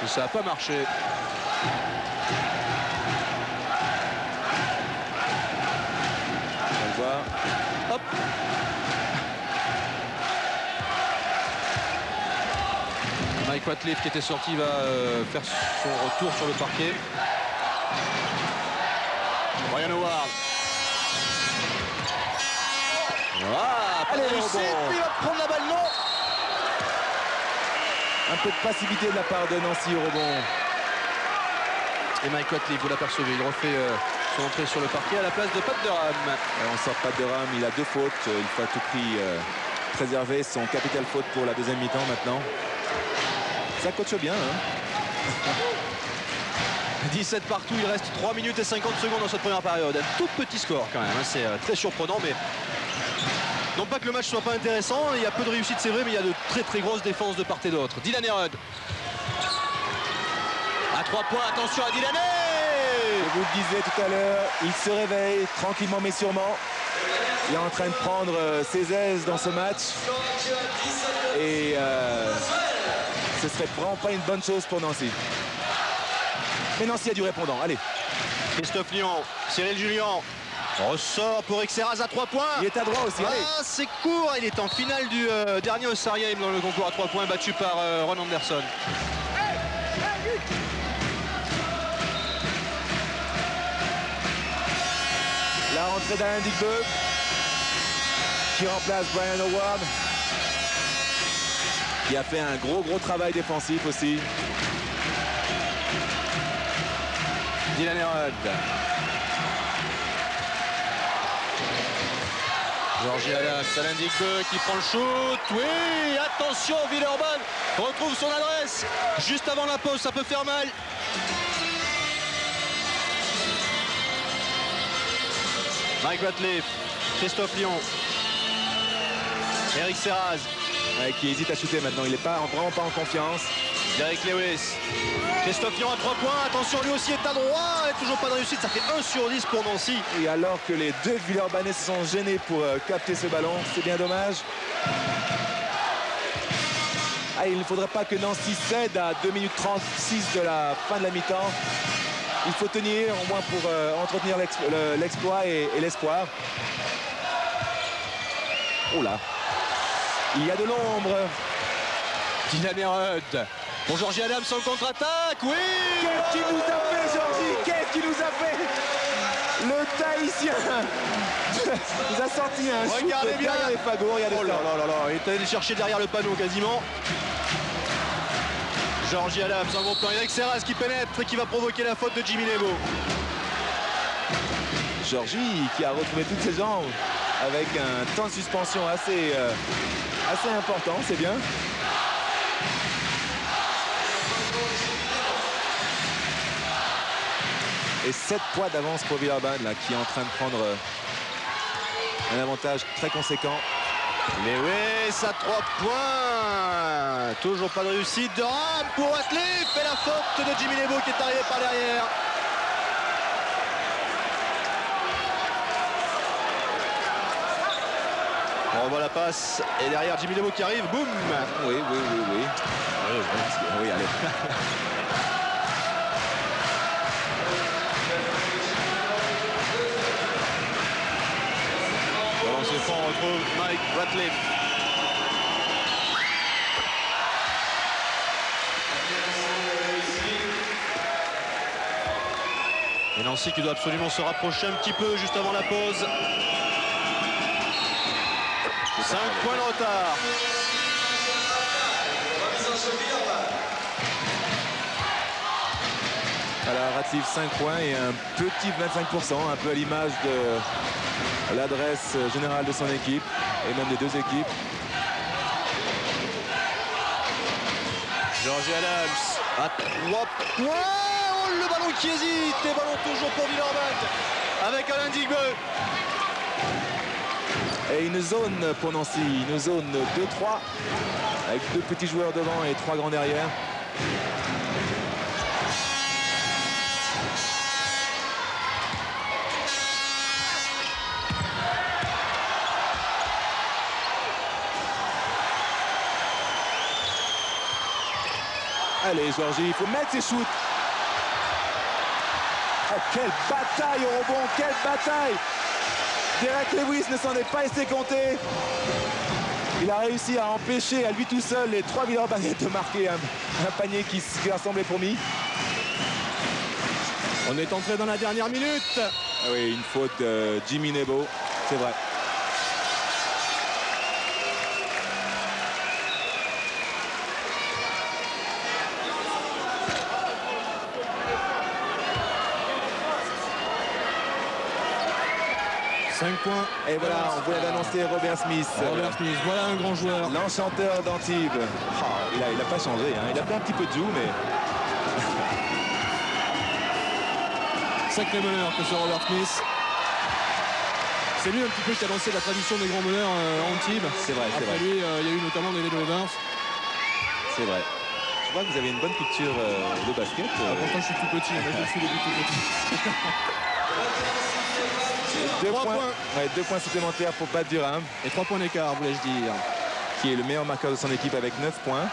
Et ça n'a pas marché. On va le voir. Hop. Mike Ratliff qui était sorti va faire son retour sur le parquet. Ryan Howard. Ah, pas de Allez, réussite, rebond. il va prendre la balle, non. Un peu de passivité de la part de Nancy au rebond. Et Mike Ratliff, vous l'apercevez, il refait son entrée sur le parquet à la place de Pat Durham. On sort pas de Durham, il a 2 fautes. Il faut à tout prix préserver son capital faute pour la deuxième mi-temps maintenant. Ça coache bien, hein. 17 partout, il reste 3 minutes et 50 secondes dans cette première période. Un tout petit score quand même, hein. C'est très surprenant, mais non pas que le match soit pas intéressant, il y a peu de réussite c'est vrai, mais il y a de très très grosses défenses de part et d'autre. Dylan Herod. À 3 points, attention à Dylan. Je vous le disais tout à l'heure, il se réveille tranquillement mais sûrement. Il est en train de prendre ses aises dans ce match. Et ce serait vraiment pas une bonne chose pour Nancy. Mais Nancy a du répondant, allez. Christophe Lyon, Cyril Julien. Ressort pour Exeraz à 3 points. Il est à droit aussi, allez. Ah, c'est court, il est en finale du dernier All-Star Game dans le concours à 3 points, battu par Ron Anderson. La rentrée d'Alain Digbeu qui remplace Brian Howard, qui a fait un gros travail défensif aussi. Dylan Herod. Georgie Adams, Alain Digbeu qui prend le shoot. Oui, attention, Villeurbanne retrouve son adresse. Juste avant la pause, ça peut faire mal. Mike Ratliff, Christophe Lyon, Eric Serraz, Qui hésite à shooter maintenant, il n'est vraiment pas en confiance. Derek Lewis, Christophe Lyon à 3 points, attention lui aussi est à droite, et toujours pas de réussite, ça fait 1 sur 10 pour Nancy. Et alors que les deux Villeurbanais se sont gênés pour capter ce ballon, c'est bien dommage. Ah, il ne faudrait pas que Nancy cède à 2 minutes 36 de la fin de la mi-temps. Il faut tenir au moins pour entretenir l'exploit et l'espoir. Oh là, il y a de l'ombre. Dylan Herod. Pour Georgie Adams en contre-attaque, oui. Qu'est-ce qu'il nous a fait, Georgie? Qu'est-ce qu'il nous a fait? Le Tahitien nous a sorti un shoot Regardez bien derrière les fagots. Regardez Oh là là là là, il est allé chercher derrière le panneau quasiment. Georgie Adams en gros plan, Eric Serraz qui pénètre et qui va provoquer la faute de Jimmy Lebo. Georgie qui a retrouvé toutes ses jambes avec un temps de suspension assez important, c'est bien. Et 7 points d'avance pour Villeurbanne là, qui est en train de prendre un avantage très conséquent. Lewis à 3 points. Toujours pas de réussite de Ram pour Ratliff et la faute de Jimmy Lebo qui est arrivé par derrière. On revoit la passe et derrière Jimmy Lebo qui arrive, boum. Oui. Oui, allez. Dans ce fond, on retrouve Mike Ratliff. Et Nancy qui doit absolument se rapprocher un petit peu juste avant la pause. 5 points de retard. Alors Ratliff 5 points et un petit 25%, un peu à l'image de l'adresse générale de son équipe et même des deux équipes. Georgie Adams à 3 points. Oh, le ballon qui hésite. Et ballon toujours pour Villeurbanne avec Alain Digbeu. Et une zone pour Nancy, une zone 2-3 avec 2 petits joueurs devant et 3 grands derrière. Allez, Allez, Georgie, il faut mettre ses shoots. Oh, quelle bataille au rebond, quelle bataille! Derek Lewis ne s'en est pas laissé compter. Il a réussi à empêcher à lui tout seul les 3 Villeurbanne de marquer un panier qui leur semblait promis. On est entré dans la dernière minute. Ah oui, une faute de Jimmy Nebo, c'est vrai. Et voilà, on voulait annoncer Robert Smith. Robert Smith, voilà un grand joueur. L'enchanteur d'Antibes. Oh, il a pas changé, hein. Il a fait un petit peu de joue, mais... Sacré meneur que ce Robert Smith. C'est lui un petit peu qui a lancé la tradition des grands meneurs à Antibes. C'est vrai, c'est vrai. Après lui, il y a eu notamment David Rivers. C'est vrai. Je vois que vous avez une bonne culture de basket. Pourtant, je suis tout petit, mais je suis depuis tout petit. 2 points. Ouais, 2 points supplémentaires pour Pat Durham. Et 3 points d'écart, voulais-je dire. Qui est le meilleur marqueur de son équipe avec 9 points.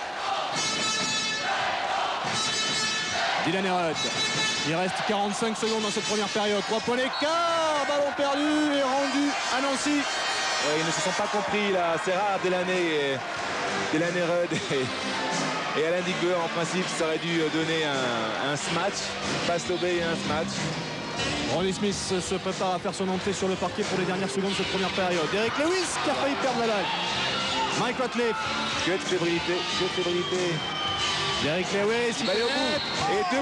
Dylan Herod. Il reste 45 secondes dans cette première période. 3 points d'écart. Ballon perdu et rendu à Nancy. Ouais, ils ne se sont pas compris là. C'est rare Dylan Herod et Alain Digbeur. En principe, ça aurait dû donner un smash. Passe lobé et un smash. Ronnie Smith se prépare à faire son entrée sur le parquet pour les dernières secondes de cette première période. Derek Lewis qui a failli perdre la balle. Mike Ratliff. Que de fébrilité, que de fébrilité. Derek Lewis, il va aller au bout. Et 2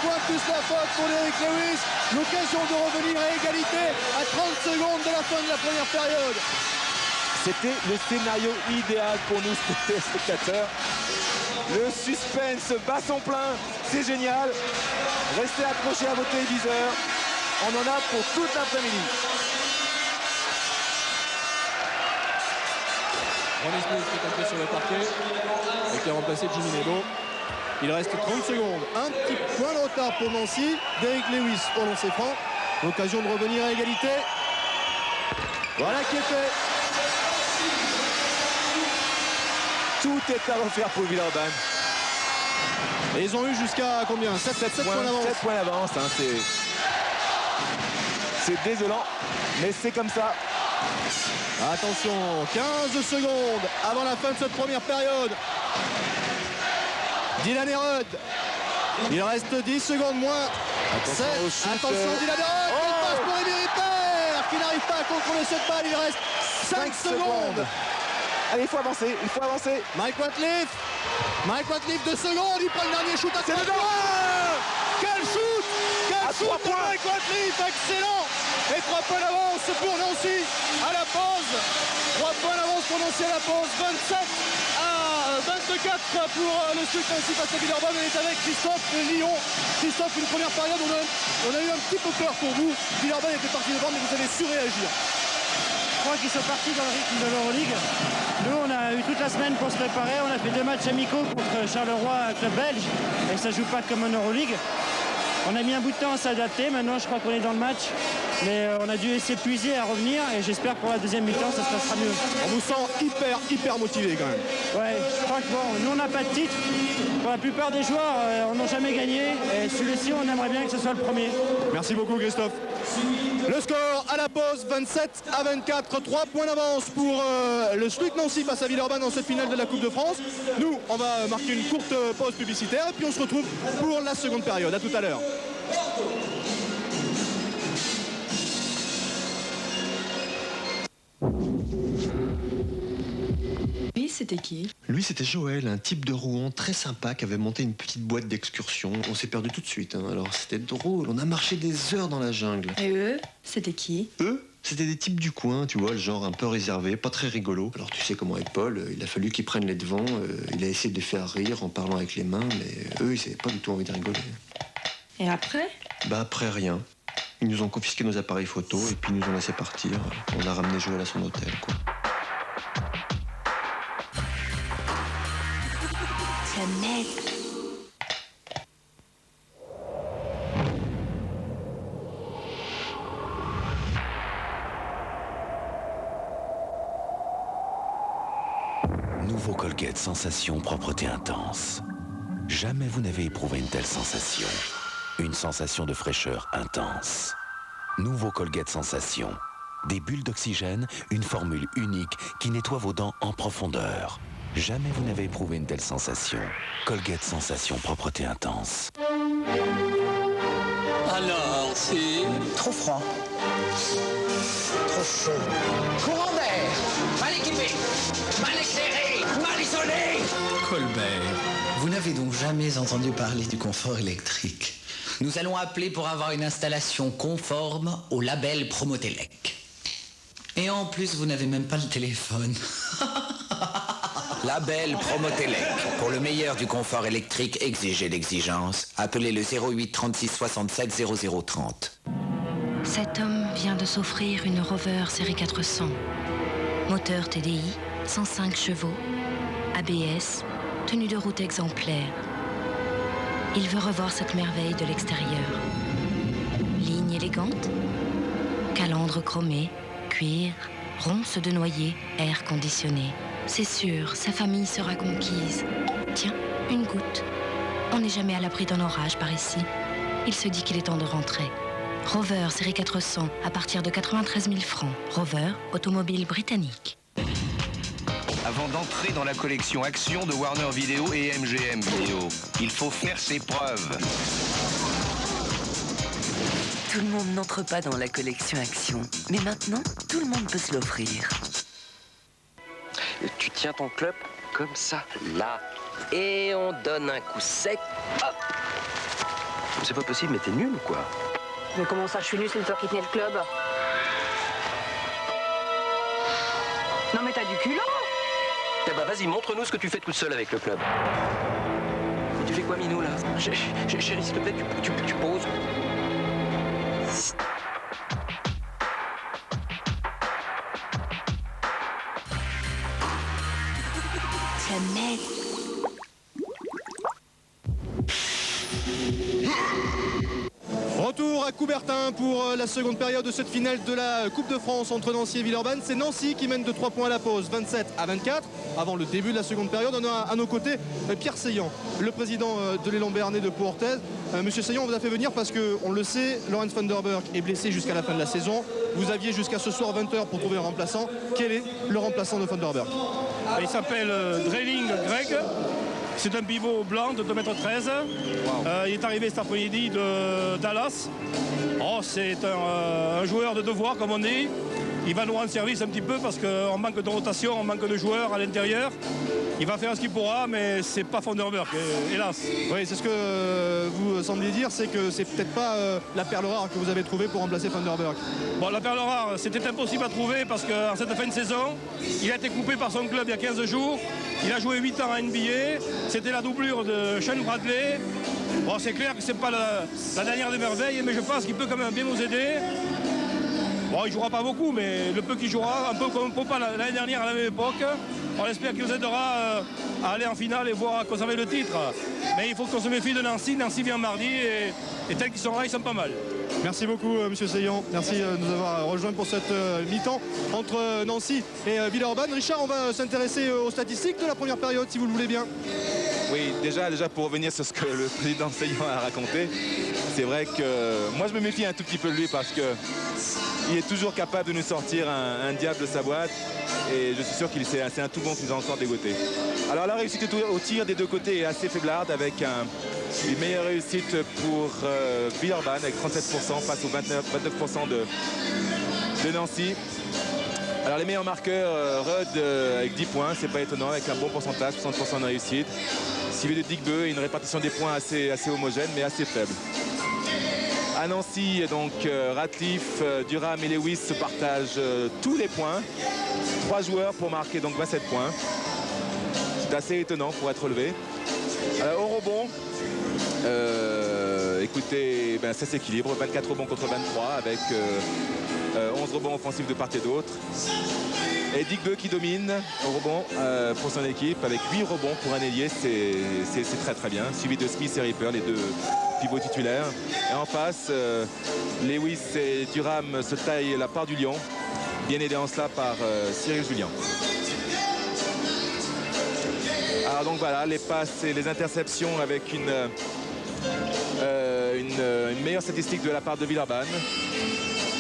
points plus la faute pour Derek Lewis. L'occasion de revenir à égalité à 30 secondes de la fin de la première période. C'était le scénario idéal pour nous, spectateurs. Le suspense bat son plein, c'est génial. Restez accrochés à vos téléviseurs. On en a pour toute l'après-midi. Ronnie Smith qui est entré sur le parquet et qui a remplacé Jimmy Nebo. Il reste 30 secondes. Un petit point de retard pour Nancy. Derek Lewis au lancer franc. L'occasion de revenir à égalité. Voilà qui est fait. Tout est à refaire pour Villeurbanne. Et ils ont eu jusqu'à combien 7 points d'avance. 7 points d'avance, hein, c'est désolant, mais c'est comme ça. Attention, 15 secondes avant la fin de cette première période. Dylan Herod. Il reste 10 secondes moins. Attention Dylan Herod. Il passe pour Émy Ripper qui n'arrive pas à contrôler cette balle. Il reste 5 secondes. Allez, il faut avancer, il faut avancer. Mike Ratliff, 2 secondes, il prend le dernier shoot à 3 points. Quel shoot de Mike Ratliff, excellent. Et 3 points d'avance pour Nancy à la pause. 3 points d'avance pour Nancy à la pause. 27 à 24 pour le Suc Nancy face à Villeurbanne. On est avec Christophe Lyon. Christophe, une première période, on a eu un petit peu peur pour vous. Villeurbanne était parti devant, mais vous avez su réagir. Je crois qu'ils sont partis dans le rythme de l'Euroleague. Nous, on a eu toute la semaine pour se préparer. On a fait 2 matchs amicaux contre Charleroi, club belge. Et ça joue pas comme en Euroleague. On a mis un bout de temps à s'adapter. Maintenant, je crois qu'on est dans le match. Mais on a dû s'épuiser à revenir. Et j'espère pour la deuxième mi-temps, ça se passera mieux. On vous sent hyper motivé quand même. Ouais, je crois que bon, nous, on n'a pas de titre. Pour la plupart des joueurs, on n'a jamais gagné. Et celui-ci, on aimerait bien que ce soit le premier. Merci beaucoup, Christophe. Le score à la pause, 27 à 24, 3 points d'avance pour le SLUC Nancy face à Villeurbanne dans cette finale de la Coupe de France. Nous, on va marquer une courte pause publicitaire et puis on se retrouve pour la seconde période. À tout à l'heure. Lui, c'était qui? Lui, c'était Joël, un type de Rouen très sympa qui avait monté une petite boîte d'excursion. On s'est perdu tout de suite, hein. Alors c'était drôle, on a marché des heures dans la jungle. Et eux, c'était qui? Eux, c'était des types du coin, tu vois, le genre un peu réservé, pas très rigolo. Alors tu sais comment est Paul, il a fallu qu'il prenne les devants, il a essayé de les faire rire en parlant avec les mains, mais eux, ils n'avaient pas du tout envie de rigoler. Et après? Bah après, rien. Ils nous ont confisqué nos appareils photo et puis ils nous ont laissé partir. On a ramené Joël à son hôtel, quoi. Nouveau Colgate Sensation Propreté Intense. Jamais vous n'avez éprouvé une telle sensation. Une sensation de fraîcheur intense. Nouveau Colgate Sensation. Des bulles d'oxygène, une formule unique qui nettoie vos dents en profondeur. Jamais vous n'avez éprouvé une telle sensation. Colgate Sensation propreté intense. Alors, c'est trop froid. Trop chaud. Courant d'air. Mal équipé. Mal éclairé. Mal isolé. Colbert, vous n'avez donc jamais entendu parler du confort électrique. Nous allons appeler pour avoir une installation conforme au label Promotelec. Et en plus, vous n'avez même pas le téléphone. Label Promotelec. Pour le meilleur du confort électrique, exigez l'exigence. Appelez le 08 36 67 00 30. Cet homme vient de s'offrir une Rover série 400. Moteur TDI, 105 chevaux, ABS, tenue de route exemplaire. Il veut revoir cette merveille de l'extérieur. Ligne élégante, calandre chromé, cuir, ronces de noyer, air conditionné. C'est sûr, sa famille sera conquise. Tiens, une goutte. On n'est jamais à l'abri d'un orage par ici. Il se dit qu'il est temps de rentrer. Rover série 400 à partir de 93 000 francs. Rover, automobile britannique. Avant d'entrer dans la collection Action de Warner Video et MGM Video, il faut faire ses preuves. Tout le monde n'entre pas dans la collection Action. Mais maintenant, tout le monde peut se l'offrir. Tu tiens ton club comme ça, là. Et on donne un coup sec. Hop. C'est pas possible, mais t'es nul ou quoi? Mais comment ça, je suis nul, c'est toi qui tenais le club? Non mais t'as du culot! Eh ben vas-y, montre-nous ce que tu fais toute seule avec le club. Mais tu fais quoi, Minou, là? Chérie, s'il te plaît, tu poses. Jamais. Retour à Coubertin pour la seconde période de cette finale de la Coupe de France entre Nancy et Villeurbanne. C'est Nancy qui mène de 3 points à la pause, 27-24. Avant le début de la seconde période, on a à nos côtés Pierre Seillant, le président de l'élan béarnais de Pau-Orthez. Monsieur Seillant, on vous a fait venir parce qu'on le sait, Laurens van der Burg est blessé jusqu'à la fin de la saison. Vous aviez jusqu'à ce soir 20h pour trouver un remplaçant. Quel est le remplaçant de van der Burg? Il s'appelle Dreiling Greg. C'est un pivot blanc de 2,13 m. Il est arrivé cet après-midi de Dallas. Oh, c'est un joueur de devoir, comme on dit. Il va nous rendre service un petit peu parce qu'on manque de rotation, on manque de joueurs à l'intérieur. Il va faire ce qu'il pourra, mais c'est pas Van der Burg, hélas. Oui, c'est ce que vous semblez dire, c'est que c'est peut-être pas la perle rare que vous avez trouvée pour remplacer Van der Burg. Bon, la perle rare, c'était impossible à trouver parce qu'en cette fin de saison, il a été coupé par son club il y a 15 jours. Il a joué 8 ans à NBA. C'était la doublure de Sean Bradley. Bon, c'est clair que c'est pas la dernière des merveilles, mais je pense qu'il peut quand même bien nous aider. Bon, il jouera pas beaucoup, mais le peu qu'il jouera, un peu comme Popa l'année dernière à la même époque, on espère qu'il nous aidera à aller en finale et voir conserver le titre. Mais il faut qu'on se méfie de Nancy. Nancy vient mardi et tels qu'ils sont là, ils sont pas mal. Merci beaucoup, monsieur Seillant. Merci de nous avoir rejoints pour cette mi-temps entre Nancy et Villeurbanne. Richard, on va s'intéresser aux statistiques de la première période, si vous le voulez bien. Oui, déjà pour revenir sur ce que le président Seillant a raconté, c'est vrai que moi je me méfie un tout petit peu de lui parce que il est toujours capable de nous sortir un diable de sa boîte et je suis sûr qu'il c'est un tout bon qui nous a encore dégoté. Alors la réussite au tir des deux côtés est assez faiblarde avec une meilleure réussite pour Villeurbanne avec 37% face aux 29% de Nancy. Alors les meilleurs marqueurs, Rudd avec 10 points, c'est pas étonnant, avec un bon pourcentage, 60% de réussite. Suivi de Digbeu et une répartition des points assez homogène mais assez faible. À Nancy, donc Ratliff, Durham et Lewis se partagent tous les points. 3 joueurs pour marquer donc 27 points. C'est assez étonnant pour être relevé. Au rebond, écoutez, ça s'équilibre. 24 rebonds contre 23 avec 11 rebonds offensifs de part et d'autre. Et Digbeu qui domine au rebond pour son équipe avec 8 rebonds pour un ailier, c'est très très bien. Suivi de Smith et Ripper, les deux pivots titulaires. Et en face, Lewis et Durham se taillent la part du lion, bien aidé en cela par Cyril Julien. Alors donc voilà, les passes et les interceptions avec une meilleure statistique de la part de Villeurbanne.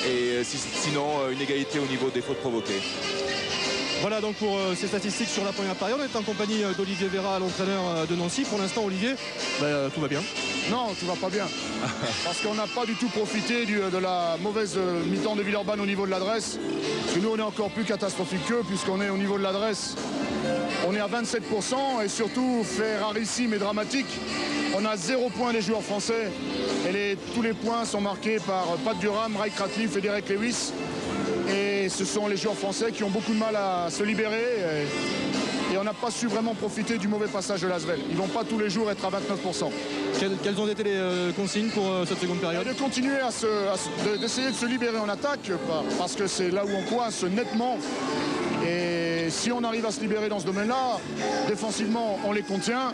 Et sinon, une égalité au niveau des fautes provoquées. Voilà donc pour ces statistiques sur la première période. On est en compagnie d'Olivier Véra, l'entraîneur de Nancy. Pour l'instant, Olivier, tout va bien. Non, tout va pas bien. Parce qu'on n'a pas du tout profité de la mauvaise mi-temps de Villeurbanne au niveau de l'adresse. Parce que nous, on est encore plus catastrophique qu'eux, puisqu'on est au niveau de l'adresse. On est à 27% et surtout, fait rarissime et dramatique, on a 0 point des joueurs français. Et tous les points sont marqués par Pat Durham, Ray Ratcliffe et Derek Lewis. Et ce sont les joueurs français qui ont beaucoup de mal à se libérer. Et on n'a pas su vraiment profiter du mauvais passage de Lasvel. Ils ne vont pas tous les jours être à 29%. Quelles ont été les consignes pour cette seconde période? De continuer d'essayer de se libérer en attaque, parce que c'est là où on coince nettement. Et si on arrive à se libérer dans ce domaine-là, défensivement, on les contient.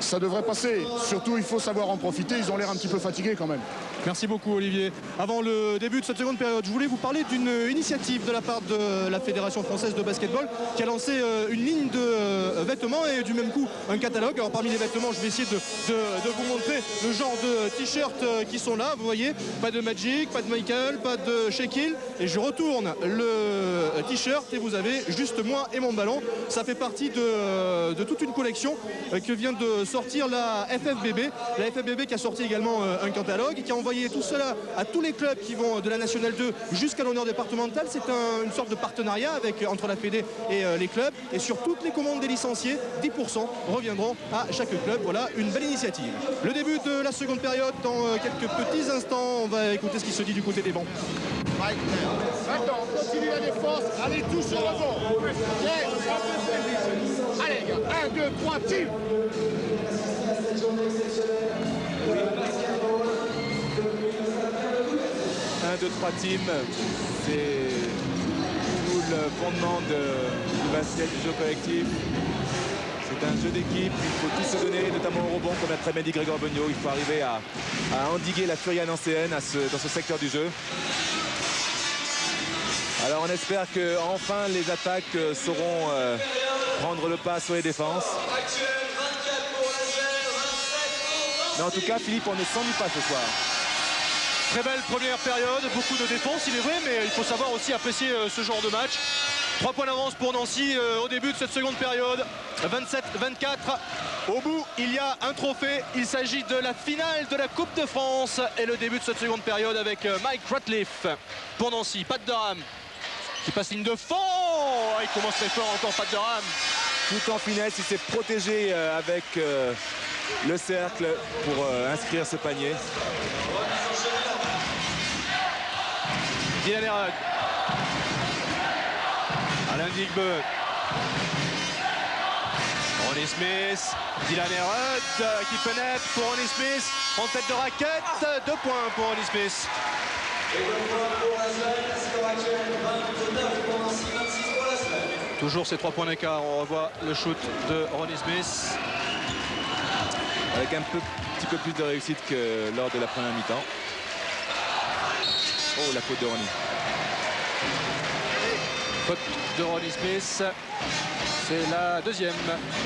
Ça devrait passer. Surtout, il faut savoir en profiter. Ils ont l'air un petit peu fatigués quand même. Merci beaucoup, Olivier. Avant le début de cette seconde période, je voulais vous parler d'une initiative de la part de la Fédération française de basketball qui a lancé une ligne de vêtements et du même coup un catalogue. Alors parmi les vêtements, je vais essayer de vous montrer le genre de t-shirts qui sont là. Vous voyez, pas de Magic, pas de Michael, pas de Shaquille. Et je retourne le t-shirt et vous avez juste moi et mon ballon. Ça fait partie de toute une collection que vient de sortir la FFBB. La FFBB qui a sorti également un catalogue et qui a envoyé tout cela à tous les clubs qui vont de la Nationale 2 jusqu'à l'honneur départemental. C'est une sorte de partenariat entre la Fédé et les clubs. Et sur toutes les commandes des licenciés, 10% reviendront à chaque club. Voilà une belle initiative. Le début de la seconde période dans quelques petits instants. On va écouter ce qui se dit du côté des bancs. Maintenant, continue la défense. Allez, tous sur le banc. Yes. Allez, les gars. 1, 2, 3, team. 1, 2, 3 teams, c'est tout le fondement du basket, du jeu collectif. C'est un jeu d'équipe, il faut tout se donner, notamment au rebond, comme l'a très bien dit Grégoire Beugnot. Il faut arriver à endiguer la furie nancéenne dans ce secteur du jeu. Alors on espère que enfin les attaques sauront prendre le pas sur les défenses. Mais en tout cas, Philippe, on ne s'ennuie pas ce soir. Très belle première période, beaucoup de défense, il est vrai, mais il faut savoir aussi apprécier ce genre de match. 3 points d'avance pour Nancy au début de cette seconde période, 27-24. Au bout, il y a un trophée, il s'agit de la finale de la Coupe de France et le début de cette seconde période avec Mike Ratcliffe pour Nancy. Pat Durham qui passe ligne de fond, il commence très fort encore Pat Durham. Tout en finesse, il s'est protégé avec le cercle pour inscrire ce panier. Dylan Herod. Alain Digbeu. Ronnie Smith. Dylan Herod qui pénètre pour Ronnie Smith. En tête de raquette. 2 points pour Ronnie Smith. Toujours ces 3 points d'écart. On revoit le shoot de Ronnie Smith. Avec un petit peu plus de réussite que lors de la première mi-temps. Oh, la faute de Ronnie. Faute de Ronnie Smith. C'est la deuxième.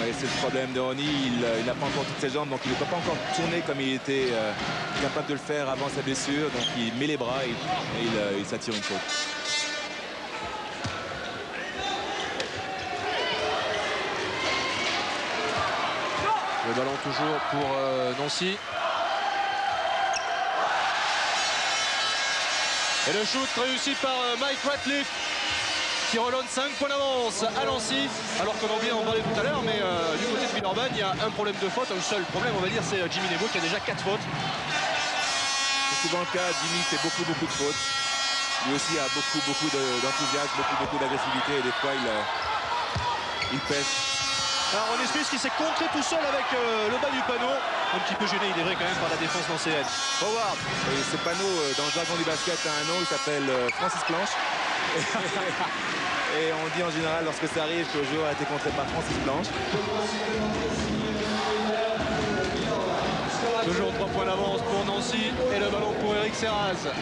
Ouais, c'est le problème de Ronnie. Il n'a pas encore toutes ses jambes, donc il ne peut pas encore tourner comme il était capable de le faire avant sa blessure. Donc il met les bras et il s'attire une faute. Le ballon toujours pour Nancy. Et le shoot réussi par Mike Ratcliffe qui relonne 5 points d'avance à Nancy. Alors qu'on en vient en parler tout à l'heure, mais du côté de Villeurbanne, il y a un problème de faute. Un seul problème, on va dire, c'est Jimmy Nebo qui a déjà 4 fautes. C'est souvent le cas. Jimmy fait beaucoup de fautes. Lui aussi a beaucoup d'enthousiasme, beaucoup d'agressivité et des fois il pêche. Alors Ronnie Smith qui s'est contré tout seul avec le bas du panneau. Un petit peu gêné, il est vrai quand même, par la défense nancéenne. Howard. Et ce panneau, dans le jargon du basket, a un nom, il s'appelle Francis Planche. Et on dit en général, lorsque ça arrive, que le joueur a été contré par Francis Planche. Toujours 3 points d'avance pour Nancy et le ballon pour Eric Serraz.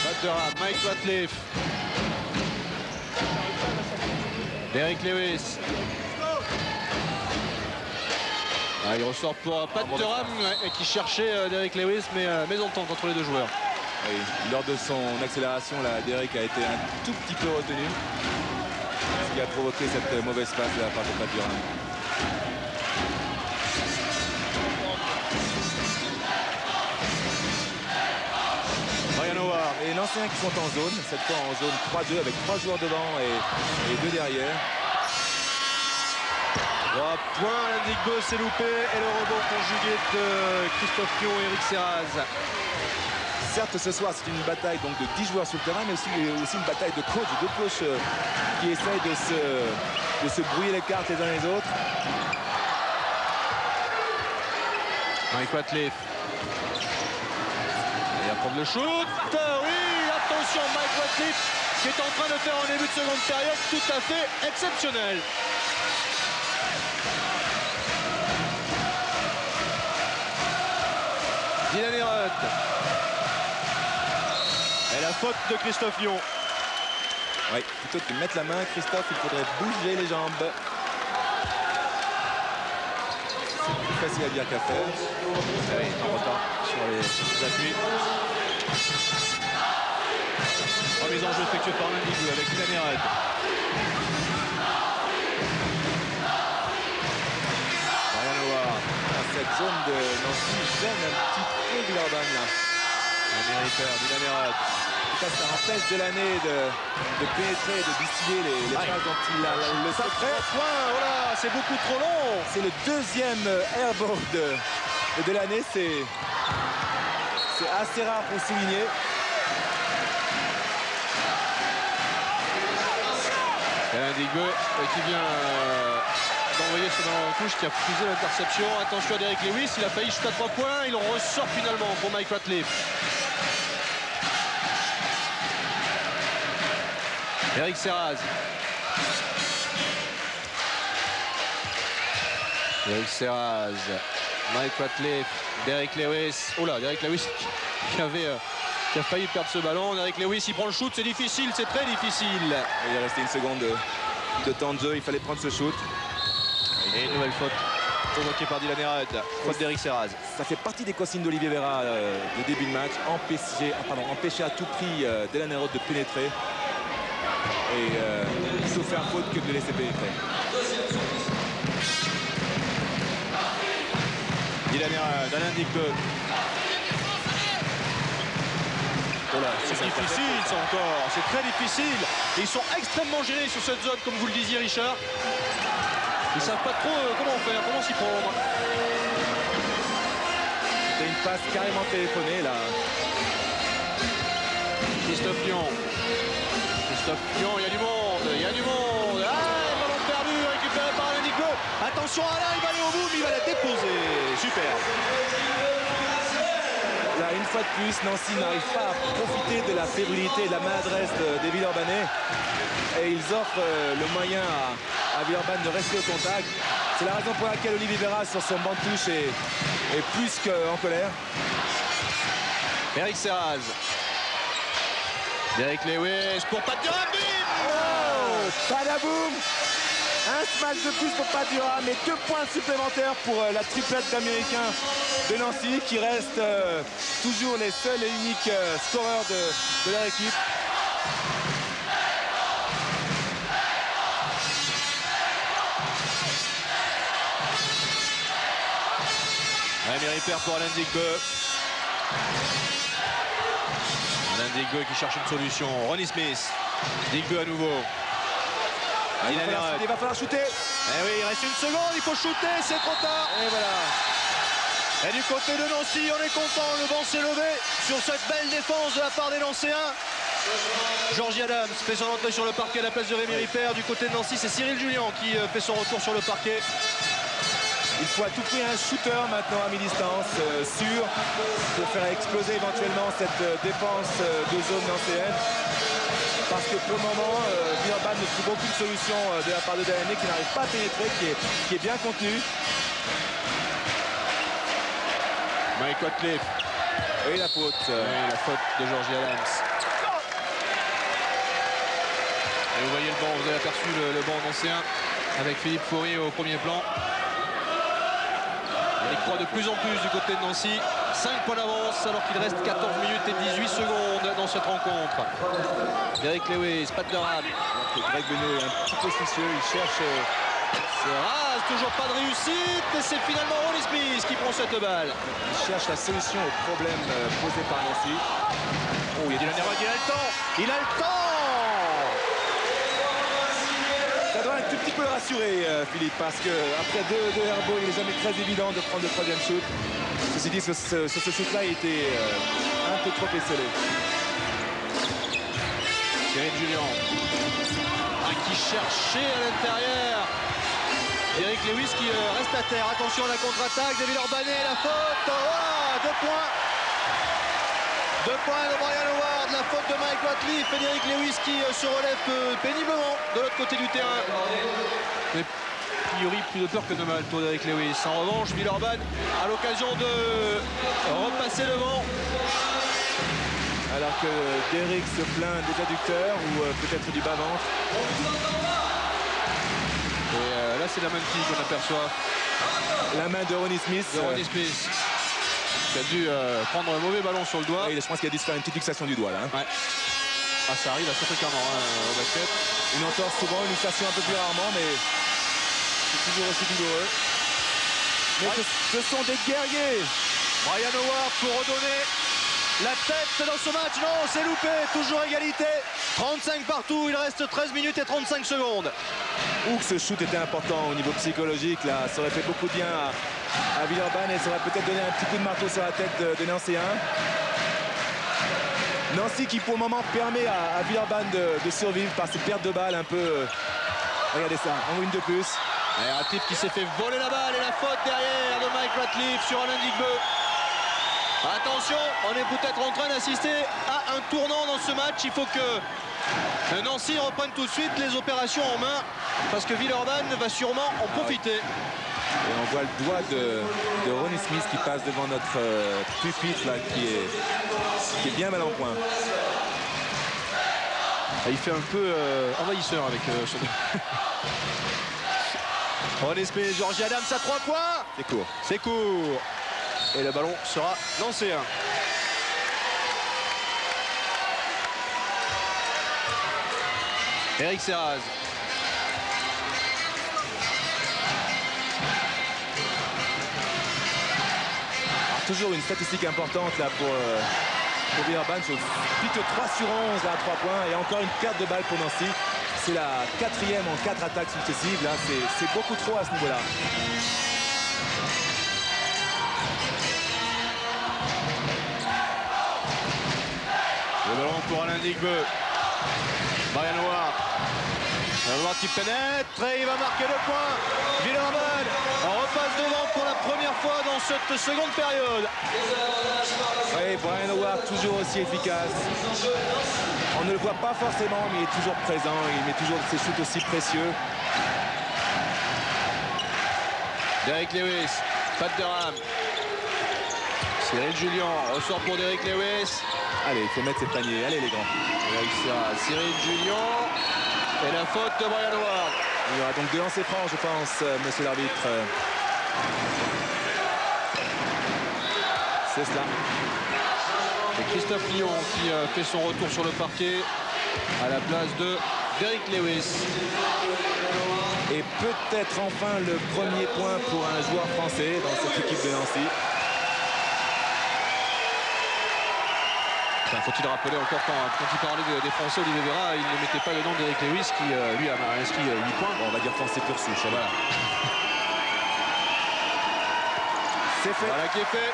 Pat Durham, Mike Ratcliffe. Derrick Lewis. Ah, il ressort pour Pat Durham qui cherchait Derrick Lewis, mais mésentente entre les deux joueurs. Oui, lors de son accélération, là, Derrick a été un tout petit peu retenu, ce qui a provoqué cette mauvaise passe de la part de Pat Durham. Ryan Howard. Et les Nancéens qui sont en zone, cette fois en zone 3-2 avec 3 joueurs devant et 2 derrière. 3 points, Digbo s'est loupé et le rebond conjugué de Christophe Pion et Eric Serraz. Certes, ce soir, c'est une bataille donc, de 10 joueurs sur le terrain, mais aussi une bataille de coachs, de deux coachs qui essayent de se brouiller les cartes les uns les autres. Mike Ratliff. Il va prendre le shoot. Oui, attention, Mike Ratliff qui est en train de faire un début de seconde période tout à fait exceptionnel. Dylan Herrott. Et la faute de Christophe Lyon. Oui, plutôt que de mettre la main, Christophe, il faudrait bouger les jambes. C'est plus facile à dire qu'à faire. Ah oui, en retard sur les appuis. Remise en jeu effectuée par Mendigou avec Dylan Herrott. Ryan Howard. Cette zone de Nancy gêne un petit peu Villeurbanne là. Dylan Herrott. Ça empêche Delaney de pénétrer, de distiller les phases dont il a le secret. Voilà, c'est beaucoup trop long. C'est le deuxième airball de Delaney. C'est assez rare pour souligner. Digbo qui vient d'envoyer ce ballon en touche qui a refusé l'interception. Attention à Derrick Lewis, il a failli shooter à 3 points. Il ressort finalement pour Mike Ratliff. Eric Serraz. Eric Serraz. Mike Ratliff. Derrick Lewis. Oh là, Derrick Lewis qui a failli perdre ce ballon. Derrick Lewis, il prend le shoot, c'est difficile, c'est très difficile. Il est resté une seconde de temps de jeu, il fallait prendre ce shoot. Et une nouvelle faute provoquée par Dylan Herrott. Faute d'Eric Serraz. Ça fait partie des consignes d'Olivier Vera de début de match. Empêcher à tout prix Dylan Herrott de pénétrer. Et plutôt faire faute que de le laisser pénétrer. Dylan Herrott, Alain Digbo. C'est difficile ça encore, c'est très difficile. Et ils sont extrêmement gênés sur cette zone, comme vous le disiez Richard. Ils savent pas trop comment faire, comment s'y prendre. C'est une passe carrément téléphonée là. Christophe Lyon. Christophe Lyon, il y a du monde, il y a du monde. Ah, ballon perdu, récupéré par Alain Digbo. Attention Alain, il va aller au bout, mais il va la déposer. Super. Là, une fois de plus, Nancy n'arrive pas à profiter de la fébrilité et de la maladresse des Villeurbanais. Et ils offrent le moyen à Villeurbanne de rester au contact. C'est la raison pour laquelle Olivier Vera, sur son banc de touche, est plus qu'en colère. Eric Serraz. Derrick Lewis pour Pat Durham. Oh, Padaboum. Un smash de plus pour Pat Durham et 2 points supplémentaires pour la triplette d'Américains de Nancy qui reste toujours les seuls et uniques scoreurs de leur équipe. Rémi Ripper pour Alain Digbo. Alain Digbo qui cherche une solution. Ronnie Smith. Digbo à nouveau. Il va falloir shooter. Eh oui, il reste une seconde, il faut shooter, c'est trop tard. Et voilà. Et du côté de Nancy, on est content, le banc s'est levé sur cette belle défense de la part des Nancéens. Georgie Adams fait son entrée sur le parquet à la place de Rémi Ripper. Du côté de Nancy, c'est Cyril Julien qui fait son retour sur le parquet. Il faut à tout prix un shooter maintenant à mi-distance, sûr, pour faire exploser éventuellement cette défense de zone nancéenne. Parce que pour le moment, Villeurbanne ne trouve aucune solution de la part de Delaney qui n'arrive pas à pénétrer, qui est bien contenu. Mike Ratliff. Et la faute. Et la faute de Georgie Adams. Et vous voyez le banc, vous avez aperçu le banc nancéen avec Philippe Faury au premier plan. Il croit de plus en plus du côté de Nancy. 5 points d'avance alors qu'il reste 14 minutes et 18 secondes dans cette rencontre. Derrick Lewis, Pat Durham. Greg Benoît est un petit peu soucieux, il cherche. Serraz, toujours pas de réussite et c'est finalement Ronnie Smith qui prend cette balle. Il cherche la solution au problème posé par Nancy. Oh, il y a Dylan Herod, il a le temps. Il a le temps. Ça doit un tout petit peu rassurer Philippe, parce qu'après deux airballs, il n'est jamais très évident de prendre le troisième shoot. Ceci dit, ce shoot-là a été un peu trop esselé. Cyril Julien qui cherchait à l'intérieur. Eric Lewis qui reste à terre. Attention à la contre-attaque de Villeurbanne, la faute. Oh, 2 points. 2 points de Brian Howard, la faute de Mike Ratliff et Derrick Lewis qui se relève péniblement de l'autre côté du terrain. Mais a priori plus de peur que de mal pour Derrick Lewis. En revanche, Villeurbanne a l'occasion de repasser le vent. Alors que Derrick se plaint des adducteurs ou peut-être du bas-ventre. Et là, c'est la main de qui qu'on aperçoit? La main de Ronnie Smith. Qui a dû prendre un mauvais ballon sur le doigt. Oui, je pense qu'il a dû se faire une petite luxation du doigt là. Ouais. Ah, ça arrive assez fréquemment au basket. Une entorse souvent, une luxation un peu plus rarement, mais c'est toujours aussi douloureux. Mais ce sont des guerriers. Brian Howard pour redonner la tête dans ce match. Non, c'est loupé. Toujours égalité. 35 partout. Il reste 13 minutes et 35 secondes. Ou que ce shoot était important au niveau psychologique. Là, ça aurait fait beaucoup de bien à Villeurbanne et ça aurait peut-être donné un petit coup de marteau sur la tête de Nancéens. Nancy qui pour le moment permet à Villeurbanne de survivre par ses pertes de balles un peu. Regardez ça, un win de plus. Et Ratliff qui s'est fait voler la balle et la faute derrière de Mike Ratliff sur Alain Digbeu. Attention, on est peut-être en train d'assister à un tournant dans ce match. Il faut que Nancy reprenne tout de suite les opérations en main parce que Villeurbanne va sûrement en profiter. Et on voit le doigt de Ronnie Smith qui passe devant notre pupitre là, qui est bien mal en point. Il fait un peu envahisseur avec son... Ronnie Smith, Georgie Adams à 3 points. C'est court. C'est court. Et le ballon sera lancé. Eric Serraz. Toujours une statistique importante là pour Villeurbanne. Plus que 3 sur 11 à 3 points et encore une perte de balle pour Nancy. C'est la 4e en 4 attaques successives. Là, c'est beaucoup trop à ce niveau-là. Le ballon pour Alain Digbeu. Brian Howard. Howard qui pénètre et il va marquer le point. Villeurbanne repasse devant pour la première fois dans cette seconde période. Oui, Brian Howard toujours aussi efficace. On ne le voit pas forcément, mais il est toujours présent. Il met toujours ses shoots aussi précieux. Derrick Lewis, Pat Durham. Cyril Julien ressort pour Derrick Lewis. Allez, il faut mettre ses paniers. Allez les grands. Cyril Julien. Et la faute de Brian Howard. Il y aura donc 2 lancers francs, je pense, monsieur l'arbitre. C'est cela. C'est Christophe Lyon qui fait son retour sur le parquet à la place de Derrick Lewis. Et peut-être enfin le premier point pour un joueur français dans cette équipe de Nancy. Faut-il rappeler encore quand il parlait des Français, Olivier Vera, il ne mettait pas le nom d'Eric Lewis qui lui a inscrit 8 points. Bon, on va dire français pur souche. Voilà. C'est fait. Voilà qui est fait.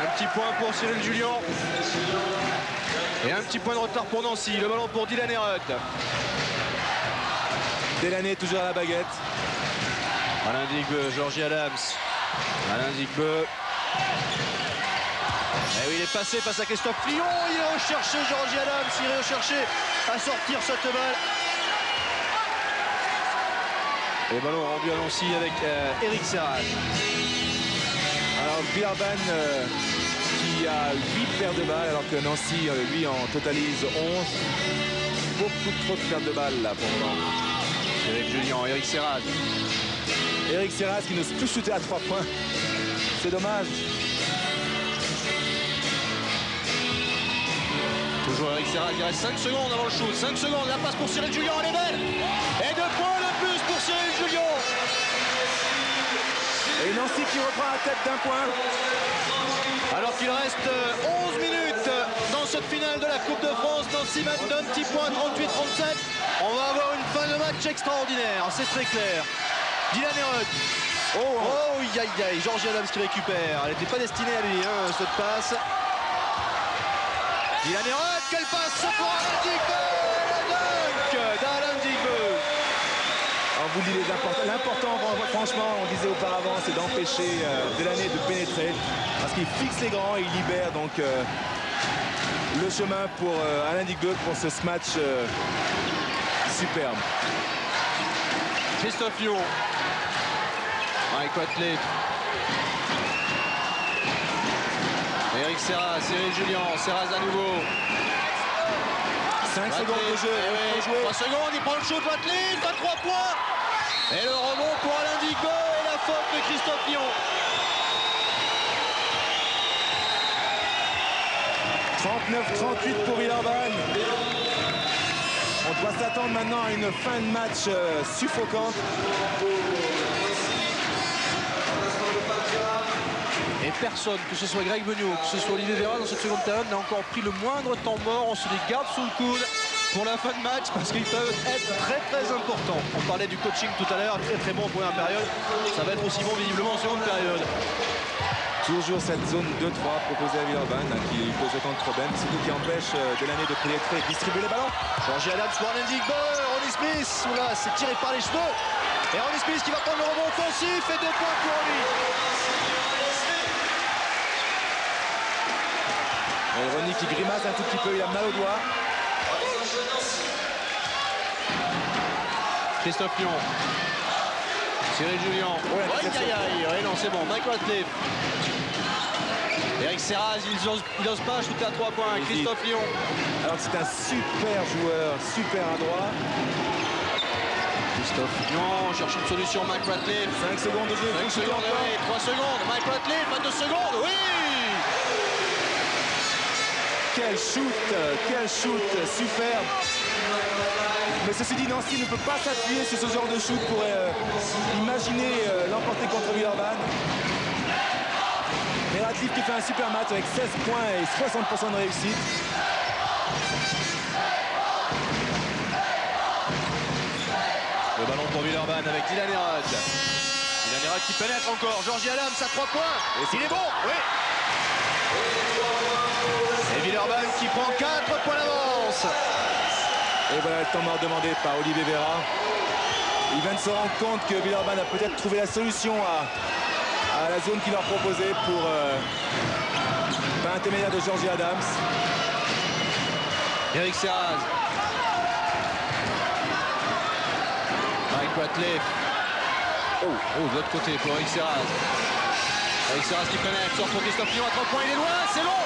Un petit point pour Cyril Julien. Et un petit point de retard pour Nancy. Le ballon pour Dylan Herod. Delaney toujours à la baguette. Alain Digbeu, Georgie Adams. Alain Digbeu. Et oui, il est passé face à Christophe Lyon. Il est recherché, Georgie Adams. Il est recherché à sortir cette balle. Et ballon rendu à Nancy avec Eric Serraz. Alors Villeurbanne qui a 8 paires de balles alors que Nancy lui en totalise 11. beaucoup trop de pertes de balles là pour le moment. Cyril Julien, Eric Serraz. Eric Serraz qui n'ose plus shooter à 3 points. C'est dommage. Toujours Eric Serraz, il reste 5 secondes avant le shoot. 5 secondes, la passe pour Cyril Julien, elle est belle. Et 2 points de plus pour Cyril Julien. Et Nancy qui reprend la tête d'un point. Alors qu'il reste 11 minutes dans cette finale de la Coupe de France. Nancy mène d'un petit point, 38-37. On va avoir une fin de match extraordinaire, c'est très clair. Dylan Herod. Oh, aïe, aïe, Georgie Adams qui récupère. Elle n'était pas destinée à lui, hein, cette passe. Dylan Herod, quelle passe pour Alain Digbeu. Le dunk d'Alain Digbeu. On vous dit l'important, franchement, on disait auparavant, c'est d'empêcher Delaney de pénétrer. Parce qu'il fixe les grands et il libère donc le chemin pour Alain Digbeu pour ce match superbe. Christophe Lyon. Mike Watley. Eric Serraz, Cyril Julien, Serraz à nouveau. 5 secondes de jeu, il faut jouer. 3 secondes, il prend le shoot, Watley, à 3 points. Et le rebond pour Alain Digbeu et la faute de Christophe Lyon. 39-38 pour Villeurbanne. On doit s'attendre maintenant à une fin de match suffocante. Et personne, que ce soit Greg Beugnot, que ce soit Olivier Véra dans cette seconde période, n'a encore pris le moindre temps mort. On se les garde sous le coude pour la fin de match parce qu'ils peuvent être très très importants. On parlait du coaching tout à l'heure, très très bon en première période. Ça va être aussi bon visiblement en seconde période. Toujours cette zone 2-3 proposée à Villeurbanne qui pose autant de problèmes. C'est tout qui empêche Delaney de pénétrer et distribuer les ballons. Georgie Adams pour Alain Digbeu, Ronnie Smith, oula, c'est tiré par les cheveux. Et Ronnie Smith qui va prendre le rebond offensif et 2 points pour lui. Et Ronnie qui grimace un tout petit peu, il a mal au doigt. Christophe Lyon. Cyril Julien. Aïe aïe aïe. Ouais, non, c'est bon. Mike Watley. Eric Serraz, il n'ose pas shooter à 3 points. Christophe Lyon. Alors que c'est un super joueur, super adroit. Christophe Lyon cherche une solution. Mike Watley. 5 secondes de jeu. 5 secondes, oui. 3 secondes. Mike Watley, 22 secondes. Oui. Quel shoot superbe. Mais ceci dit, Nancy ne peut pas s'appuyer sur ce genre de shoot pour imaginer l'emporter contre Villeurbanne. Mais Ratliff qui fait un super match avec 16 points et 60% de réussite. Le ballon pour Villeurbanne avec Dylan Herod. Dylan Herod qui pénètre encore. Georgie Adams à 3 points. Il est bon, oui. Et Villeurbanne qui prend 4 points d'avance. Et voilà le temps mort demandé par Olivier Véra. Il vient de se rendre compte que Villeurbanne a peut-être trouvé la solution à la zone qu'il leur proposait par l'intermédiaire de Georgie Adams. Eric Serraz. Mike Watley. Oh, de l'autre côté pour Eric Serraz. Eric Serraz qui pénètre, sort pour Christophe Lyon à 3 points, il est loin, c'est long.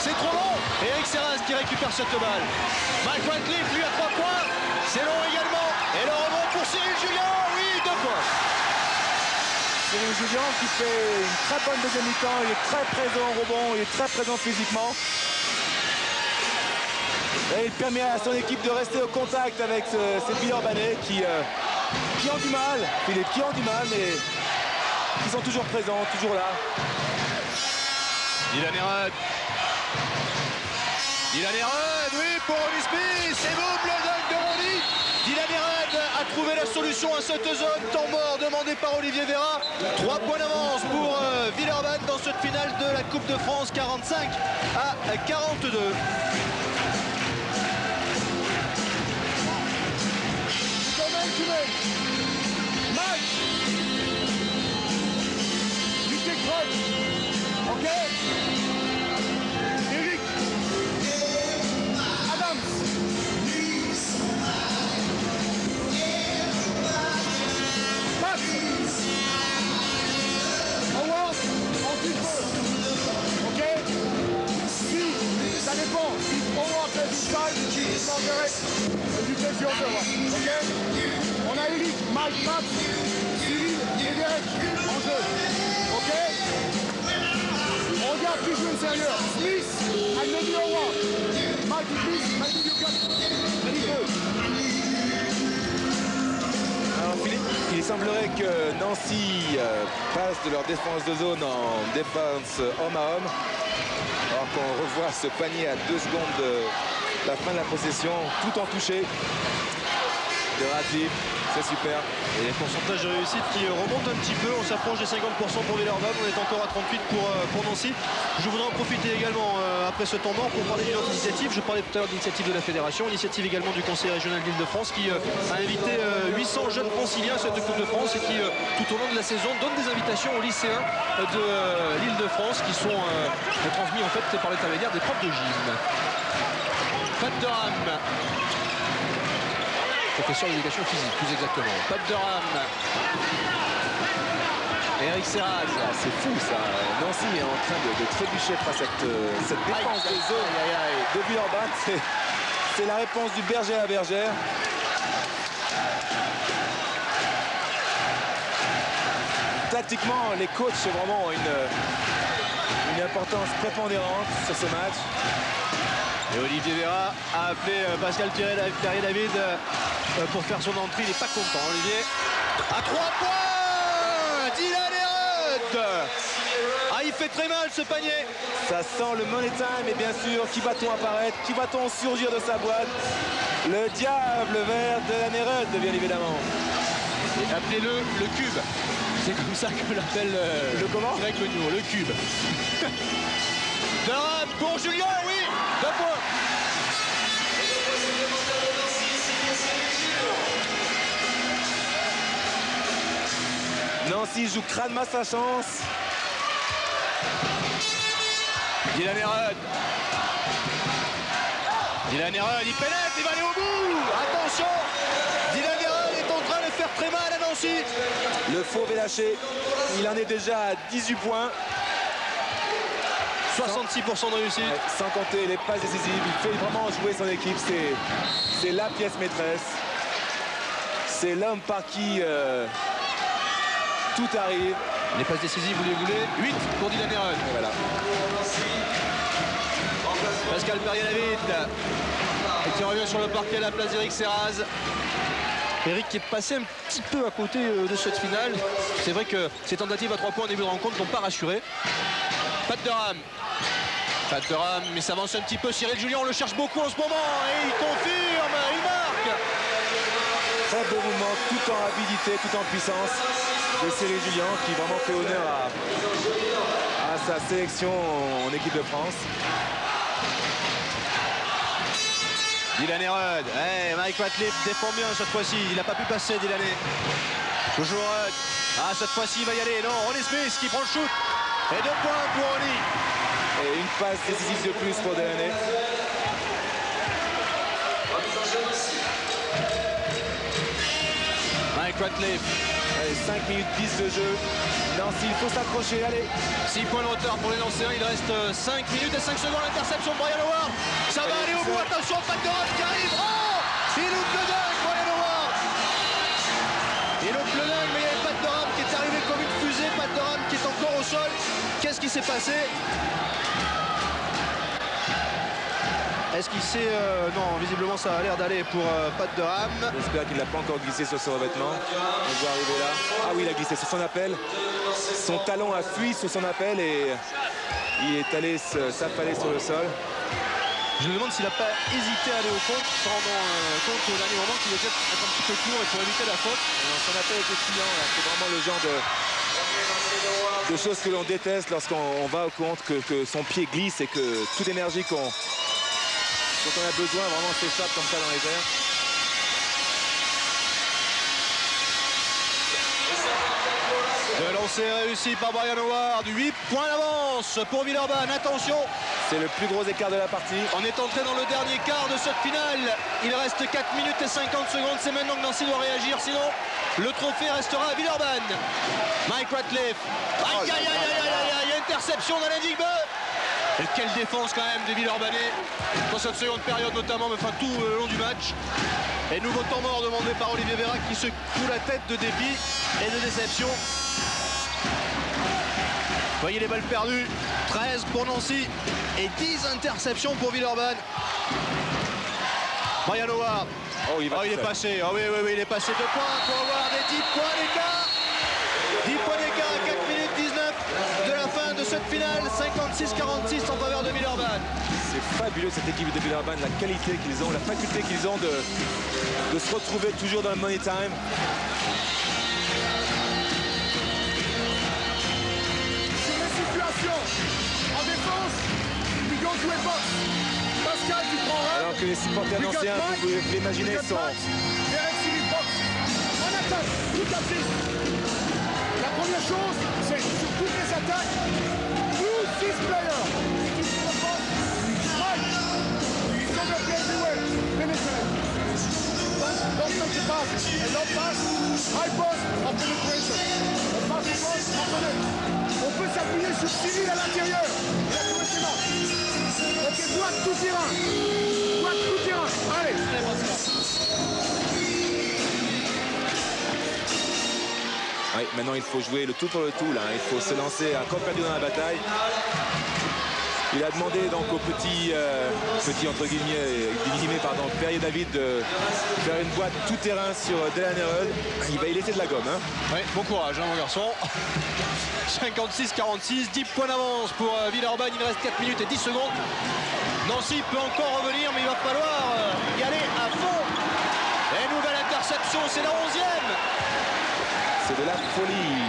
C'est trop long. Et Eric Serraz qui récupère cette balle. Mike Watley, lui à 3 points. C'est long également. Et le rebond pour Cyril Julien. Oui, 2 points. Cyril Julien qui fait une très bonne deuxième mi-temps. Il est très présent au rebond. Il est très présent physiquement. Et il permet à son équipe de rester au contact avec ces Villeurbanais qui ont du mal. Qui ont du mal, mais qui sont toujours présents, toujours là. Dylan Herod. Dylan Herod, oui, pour Ronnie Smith. C'est boum, le dunk de Ronnie. Dylan Herod a trouvé la solution à cette zone. Temps mort demandé par Olivier Véra. 3 points d'avance pour Villeurbanne dans cette finale de la Coupe de France, 45 à 42. Ok. Eric. Adams. Max. Howard. En plus. Ok. Si, ça dépend. Si Howard fait du sale, je l'enverrai. si on se voit. Ok? On a Eric, Mike, Max, Cyril et Derek en jeu. Ok? On regarde qui joue intérieur. Smith, I know you want. Mike, please, I think you got. Ready, go. Alors Philippe, il semblerait que Nancy passe de leur défense de zone en défense homme à homme. Alors qu'on revoit ce panier à 2 secondes de la fin de la possession, tout en touché de Radcliffe, c'est super. Et les pourcentages de réussite qui remontent un petit peu, on s'approche des 50% pour Villeurbanne, on est encore à 38 pour Nancy. Je voudrais en profiter également après ce temps mort pour parler d'une autre initiative. Je parlais tout à l'heure de l'initiative de la Fédération, initiative également du Conseil régional d'Île-de-France qui a invité 800 jeunes franciliens à cette Coupe de France et qui tout au long de la saison donne des invitations aux lycéens de l'Île-de-France qui sont transmis en fait par l'intermédiaire des profs de gym. Pat Durham, professeur d'éducation physique, plus exactement. Pat Durham. Eric Serraz. C'est fou ça. Nancy est en train de trébucher face à cette défense de zone de Villeurbanne. C'est la réponse du berger à la bergère. Tactiquement, les coachs vraiment ont une importance prépondérante sur ce match. Et Olivier Vera a appelé Pascal Pierre-David pour faire son entrée. Il n'est pas content, Olivier. À 3 points, Dylan Herod. Ah, il fait très mal ce panier. Ça sent le money time et bien sûr, qui va-t-on apparaître? Qui va-t-on surgir de sa boîte? Le diable vert de Dylan Herod, bien évidemment. Et appelez-le le cube. C'est comme ça que l'appelle le comment? Greg Legnaud, le cube. Durham pour Julien, oui. 2 points. Nancy joue crânement sa chance. Dylan Herod. Dylan Herod, il pénètre, il va aller au bout. Attention, Dylan Herod est en train de faire très mal à Nancy. Le fauve est lâché. Il en est déjà à 18 points. 66% de réussite. Ouais, sans compter les passes décisives. Il fait vraiment jouer son équipe. C'est la pièce maîtresse. C'est l'homme par qui tout arrive. Les passes décisives, vous les voulez. 8 pour Dylan Herod. Voilà. Pascal Pierre-David qui revient sur le parquet à la place d'Eric Serraz. Eric qui est passé un petit peu à côté de cette finale. C'est vrai que ces tentatives à 3 points en début de rencontre n'ont pas rassuré. Pat Durham. Pat Durham, mais s'avance un petit peu. Cyril Julien, on le cherche beaucoup en ce moment. Et il confirme, il marque. Très beau mouvement, tout en rapidité, tout en puissance de Cyril Julien qui vraiment fait honneur à sa sélection en équipe de France. Dylan Herod, Mike Ratcliffe défend bien cette fois-ci, il n'a pas pu passer Dylan. Toujours Herod, cette fois-ci il va y aller, non, Ronnie Smith qui prend le shoot. Et 2 points pour Ronnie. Et une passe décisive de plus pour Dylan. Mike Ratcliffe. Allez, 5 minutes 10 de jeu. Nancy, il faut s'accrocher, allez. 6 points de retard pour les Nancéens, il reste 5 minutes et 5 secondes, l'interception de Brian Howard. Ça va aller au bout, attention, Pat Durham qui arrive. Oh, il loupe le dingue, Brian Howard. Il loupe le dingue, mais il y avait Pat Durham qui est arrivé comme une fusée, Pat Durham qui est encore au sol. Qu'est-ce qui s'est passé? Est-ce qu'il sait... non, visiblement ça a l'air d'aller pour Pat Durham. J'espère qu'il n'a pas encore glissé sur son revêtement. On voit arriver là. Ah oui, il a glissé sur son appel. Son talon a fui sur son appel et il est allé s'affaler sur le sol. Je me demande s'il n'a pas hésité à aller au compte, se rendant compte au dernier moment qu'il était peut-être un petit peu court et pour éviter la faute. Alors, son appel était client, c'est vraiment le genre de choses que l'on déteste lorsqu'on va au compte, que son pied glisse et que toute énergie dont on a besoin vraiment s'échappe comme ça dans les airs. Le lancer réussi par Brian Howard, 8 points d'avance pour Villeurbanne, attention. C'est le plus gros écart de la partie. On est entré dans le dernier quart de cette finale. Il reste 4 minutes et 50 secondes, c'est maintenant que Nancy doit réagir, sinon le trophée restera à Villeurbanne. Mike Ratcliffe. Aïe, aïe, aïe, aïe, aïe, aïe, interception d'Alain Digbeu. Et quelle défense quand même des Villeurbanais dans cette seconde période notamment, mais enfin tout le long du match. Et nouveau temps mort demandé par Olivier Vérac qui se coule la tête de dépit et de déception. Voyez les balles perdues, 13 pour Nancy et 10 interceptions pour Villeurbanne. Brian Howard. Oh, il est passé. Ah oui, il est passé 2 points pour Howard et 10 points d'écart. 10 points d'écart à 4 minutes 19 de la fin de cette finale. 56-46 en faveur de Villeurbanne. C'est fabuleux cette équipe de Villeurbanne, la qualité qu'ils ont, la faculté qu'ils ont de se retrouver toujours dans le money time. Sur les situations, en défense, we go to a box. Pascal, tu prends un. Alors que les supporters anciens, vous pouvez l'imaginer, sont... Derek Philippe box. En attaque, tout à fait. La première chose, c'est sur toutes les attaques, nous 6 players. Tu te proposes, right. Ils sont bien everywhere. Penetrate. Don't touch the pass. And don't pass. High post en penetration. On passe au poste en fenêtre. On peut s'appuyer sur Cyril à l'intérieur. Ok, droite tout terrain. Droite tout terrain. Allez. Oui, maintenant il faut jouer le tout pour le tout là. Il faut se lancer à corps perdu dans la bataille. Il a demandé donc au petit entre guillemets pardon, Perrier David de faire une boîte tout terrain sur Delaney Rudd. Il va y laisser de la gomme. Hein. Oui, bon courage mon garçon. 56-46, 10 points d'avance pour Villeurbanne. Il reste 4 minutes et 10 secondes. Nancy peut encore revenir, mais il va falloir y aller à fond. Et nouvelle interception, c'est la 11e. C'est de la folie.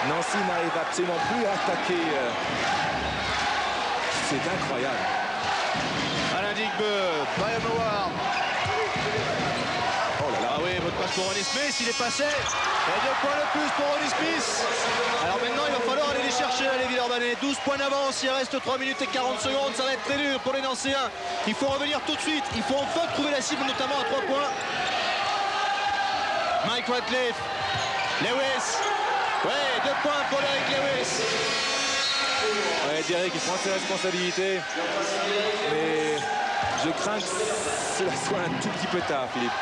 Nancy n'arrive absolument plus à attaquer. C'est incroyable. Alain Digbeu, Brian Howard. Oh là là. Ah oui, votre passe pour Ronnie Smith, il est passé. Et 2 points de plus pour Ronnie Smith. Alors maintenant, il va falloir aller les chercher, les Villeurbanais. 12 points d'avance, il reste 3 minutes et 40 secondes. Ça va être très dur pour les Nancéens. Il faut revenir tout de suite. Il faut enfin trouver la cible, notamment à 3 points. Mike Ratcliffe. Lewis. Ouais, 2 points pour Derek Lewis. Ouais, Derek, il prend ses responsabilités. Mais je crains que cela soit un tout petit peu tard, Philippe.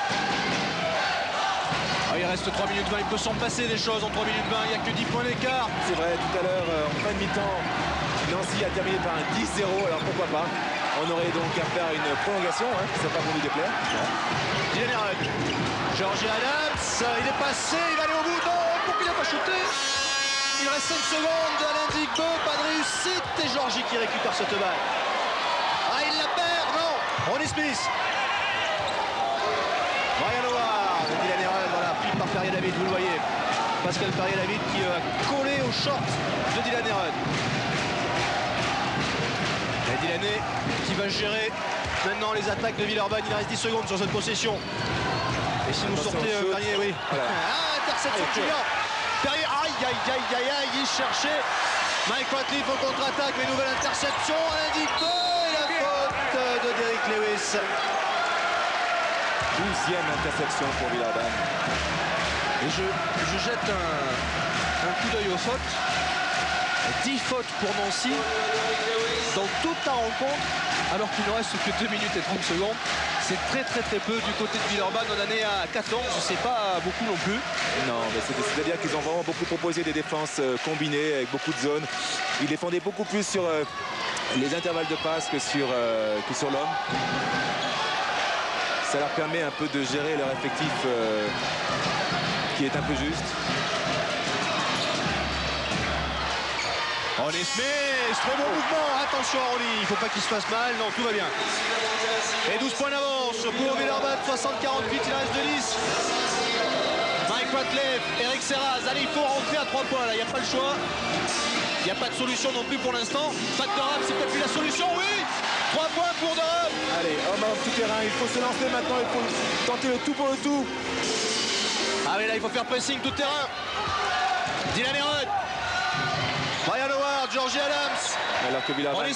Ah, il reste 3 minutes 20. Il peut s'en passer des choses en 3 minutes 20. Il n'y a que 10 points d'écart. C'est vrai, tout à l'heure, en fin de mi-temps, Nancy a terminé par un 10-0. Alors pourquoi pas? On aurait donc à faire une prolongation, hein, si ça n'a pas voulu déplaire. Delaney Rudd. Georgie Adams, il est passé, il va aller au bout. Non, pourquoi il n'a pas shooté? Il reste 5 secondes. Alain Digbeu, pas de réussite. Et Georgie qui récupère cette balle. Ah, il la perd, non. Ronnie Smith. Brian Howard. Delaney Rudd, voilà, pris par Perrier David, vous le voyez. Pascal Perrier David qui a collé au short de Delaney Rudd. Et Delaney qui va gérer maintenant les attaques de Villeurbanne. Il reste 10 secondes sur cette possession. Et si vous sortez Perrier, oui. Voilà. Ah, interception de Julien. Perrier, aïe, il cherchait. Mike Ratcliffe en contre-attaque, mais nouvelle interception. Alain Digbeu et la faute de Derek Lewis. 12e interception pour Villeurbanne. Et je jette un coup d'œil aux fautes. 10 fautes pour Nancy dans toute la rencontre, alors qu'il ne reste que 2 minutes et 30 secondes. C'est très peu du côté de Villeurbanne. On en est à 14, c'est pas beaucoup non plus. Non, mais c'est-à-dire qu'ils ont vraiment beaucoup proposé des défenses combinées avec beaucoup de zones. Ils défendaient beaucoup plus sur les intervalles de passe que sur l'homme. Ça leur permet un peu de gérer leur effectif qui est un peu juste. Ronnie Smith, très bon mouvement, attention à Ronnie, il ne faut pas qu'il se fasse mal, non, tout va bien. Et 12 points d'avance pour Villeurbanne, 60-48, il reste de 10. Mike Ratcliffe, Eric Serraz, allez, il faut rentrer à 3 points là, il n'y a pas le choix. Il n'y a pas de solution non plus pour l'instant. Pat Durham, c'est peut-être plus la solution, oui. 3 points pour Durham. Allez, homme tout terrain, il faut se lancer maintenant, il faut tenter le tout pour le tout. Ah mais là, il faut faire pressing tout terrain. Delaney Rudd. Brian Howard, Georgie Adams. Alors que Villeurbanne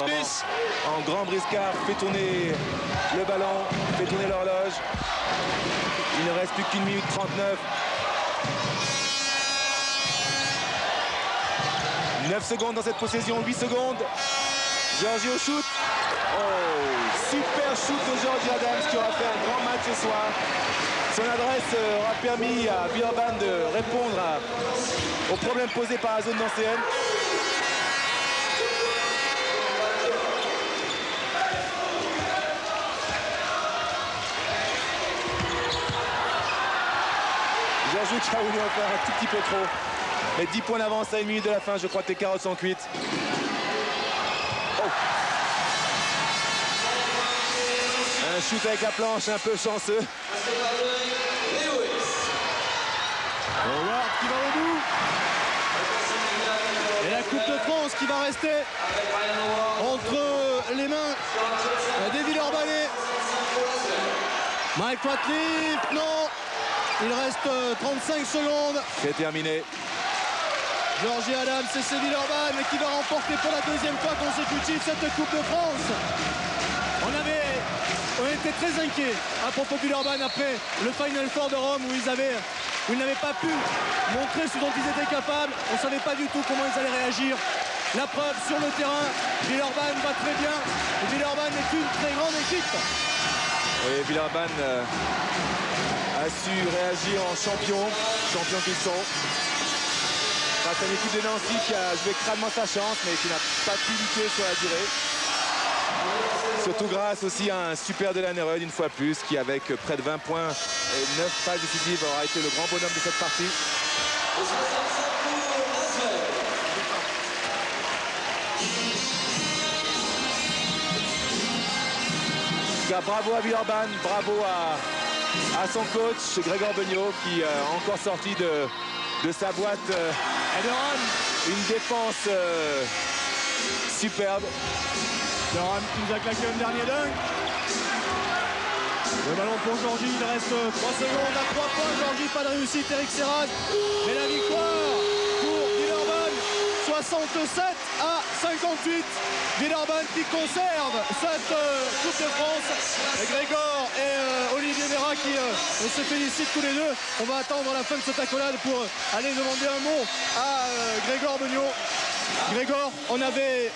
en grand briscard fait tourner le ballon, fait tourner l'horloge. Il ne reste plus qu'une minute 39. 9 secondes dans cette possession, 8 secondes. Georgie au shoot. Oh, super shoot de Georgie Adams qui aura fait un grand match ce soir. Son adresse aura permis à Villeurbanne de répondre aux problèmes posés par la zone d'ancienne. Georges qui a voulu en faire un tout petit peu trop. Mais 10 points d'avance à 1 minute de la fin, je crois que tes carottes sont cuites. Oh. Un shoot avec la planche un peu chanceux. Howard qui va au bout. Et la Coupe de France qui va rester entre les mains des Villeurbanais. Mike Ratliff, non. Il reste 35 secondes. C'est terminé. Georgie Adams et c'est Villeurbanne qui va remporter pour la deuxième fois consécutive cette Coupe de France. On était très inquiets à propos de Villeurbanne après le Final Four de Rome où ils n'avaient pas pu montrer ce dont ils étaient capables. On ne savait pas du tout comment ils allaient réagir. La preuve sur le terrain, Villeurbanne va très bien. Villeurbanne est une très grande équipe. Oui, Villeurbanne a su réagir en champions qu'ils sont. Face à l'équipe de Nancy qui a joué crânement sa chance mais qui n'a pas pu lutter sur la durée. Surtout grâce aussi à un super Delan Herod une fois plus qui avec près de 20 points et 9 passes décisives aura été le grand bonhomme de cette partie. En tout cas, bravo à Villeurbanne, bravo à son coach Grégor Beugnot qui a encore sorti de sa boîte une défense superbe. Durham qui nous a claqué un dernier dunk. Le ballon pour Georgie, il reste 3 secondes à 3 points. Georgie, pas de réussite, Eric Serraz. Mais la victoire pour Villeurbanne, 67 à 58. Villeurbanne qui conserve cette Coupe de France. Et Grégor et Olivier Vera qui se félicitent tous les deux. On va attendre la fin de cette accolade pour aller demander un mot à Grégor Beugnot. Grégor, on avait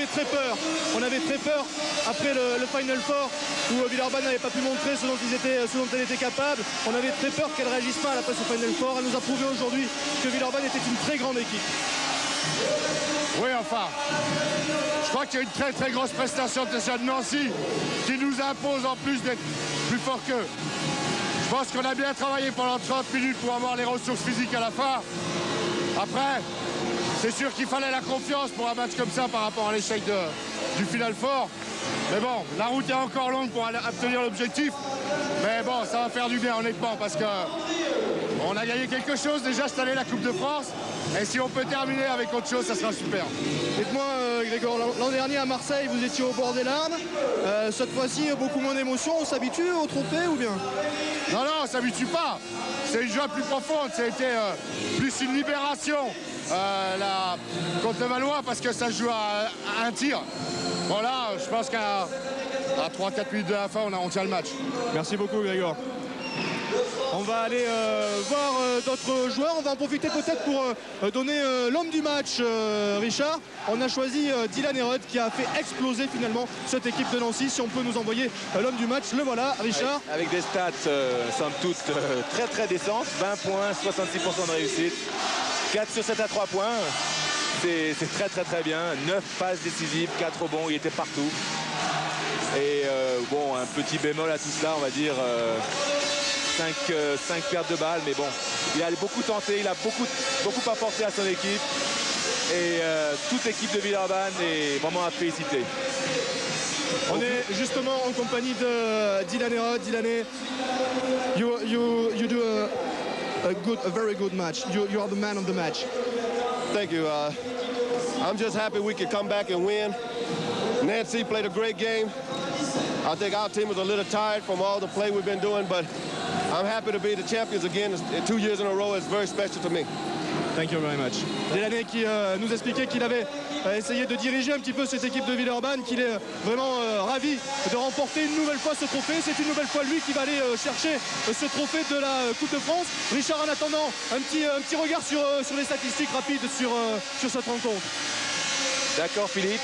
très peur. On avait très peur après le Final Four où Villeurbanne n'avait pas pu montrer ce dont elle était capable. On avait très peur qu'elle ne réagisse pas à la place au Final Four. Elle nous a prouvé aujourd'hui que Villeurbanne était une très grande équipe. Oui, enfin, je crois qu'il y a une très très grosse prestation de Nancy qui nous impose en plus d'être plus fort qu'eux. Je pense qu'on a bien travaillé pendant 30 minutes pour avoir les ressources physiques à la fin. Après, c'est sûr qu'il fallait la confiance pour un match comme ça par rapport à l'échec du Final Four. Mais bon, la route est encore longue pour obtenir l'objectif. Mais bon, ça va faire du bien honnêtement parce qu'on a gagné quelque chose déjà cette année, la Coupe de France. Et si on peut terminer avec autre chose, ça sera super. Dites-moi, Grégor, l'an dernier à Marseille, vous étiez au bord des larmes. Cette fois-ci, beaucoup moins d'émotion. On s'habitue au trophée ou bien? Non, non, on s'habitue pas. C'est une joie plus profonde. Ça a été plus une libération contre le Valois parce que ça se joue à un tir. Bon là, je pense qu'à 3-4 minutes de la fin, on tient le match. Merci beaucoup, Grégor. On va aller voir d'autres joueurs. On va en profiter peut-être pour donner l'homme du match, Richard. On a choisi Delan Herod qui a fait exploser finalement cette équipe de Nancy. Si on peut nous envoyer l'homme du match, le voilà, Richard. Avec des stats, somme toute, très très décentes. 20 points, 66% de réussite. 4 sur 7 à 3 points. C'est très très très bien. 9 passes décisives, 4 rebonds, il était partout. Et bon, un petit bémol à tout cela, on va dire 5 pertes de balles, mais bon, il a beaucoup tenté, il a beaucoup apporté à son équipe. Et toute l'équipe de Villeurbanne est vraiment à féliciter. On est justement en compagnie de Delan Herod. Delan, you do a very good match. You are the man of the match. Thank you. I'm just happy we could come back and win. Nancy played a great game. I think our team was a little tired from all the play we've been doing, but I'm happy to be the champions again. 2 years in a row is very special to me. Thank you very much. Delan qui nous expliquait qu'il avait essayé de diriger un petit peu cette équipe de Villeurbanne, qu'il est vraiment ravi de remporter une nouvelle fois ce trophée. C'est une nouvelle fois lui qui va aller chercher ce trophée de la Coupe de France. Richard, en attendant, un petit regard sur les statistiques rapides sur cette rencontre. D'accord, Philippe.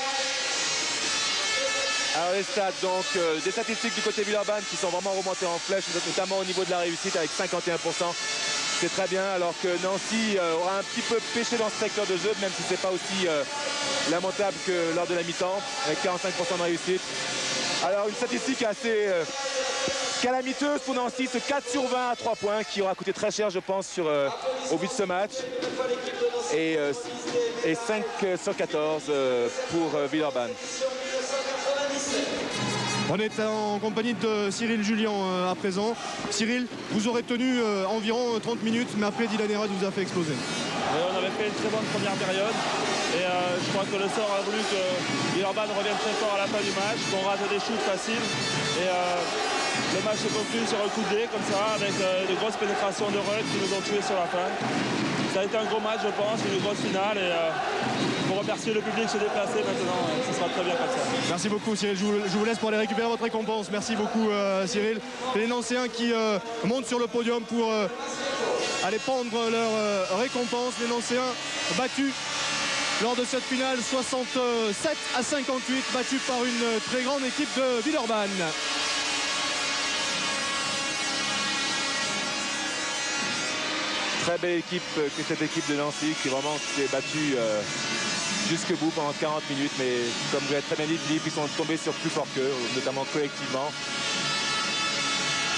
Alors les stats, donc des statistiques du côté Villeurbanne qui sont vraiment remontées en flèche, notamment au niveau de la réussite avec 51%. C'est très bien, alors que Nancy aura un petit peu pêché dans ce secteur de jeu, même si c'est pas aussi lamentable que lors de la mi-temps, avec 45% de réussite. Alors une statistique assez calamiteuse pour Nancy, ce 4 sur 20 à 3 points qui aura coûté très cher, je pense, au but de ce match. Et 5 sur 14 pour Villeurbanne. On est en compagnie de Cyril Julien à présent. Cyril, vous aurez tenu environ 30 minutes, mais après Dylan Herod vous a fait exploser. On avait fait une très bonne première période et je crois que le sort a voulu que Villeurbanne revienne très fort à la fin du match, qu'on rate des shoots faciles et le match se conclut sur un coup de dé comme ça avec de grosses pénétrations de Rudd qui nous ont tués sur la fin. Ça a été un gros match, je pense, une grosse finale et pour remercier le public se déplacer maintenant, ce sera très bien comme ça. Merci beaucoup Cyril, je vous laisse pour aller récupérer votre récompense. Merci beaucoup Cyril. Les Nancéens qui montent sur le podium pour aller prendre leur récompense. Les Nancéens battus lors de cette finale 67 à 58, battus par une très grande équipe de Villeurbanne. Très belle équipe que cette équipe de Nancy qui vraiment s'est battue jusqu'au bout pendant 40 minutes. Mais comme vous l'avez très bien dit, Philippe, ils sont tombés sur plus fort qu'eux, notamment collectivement.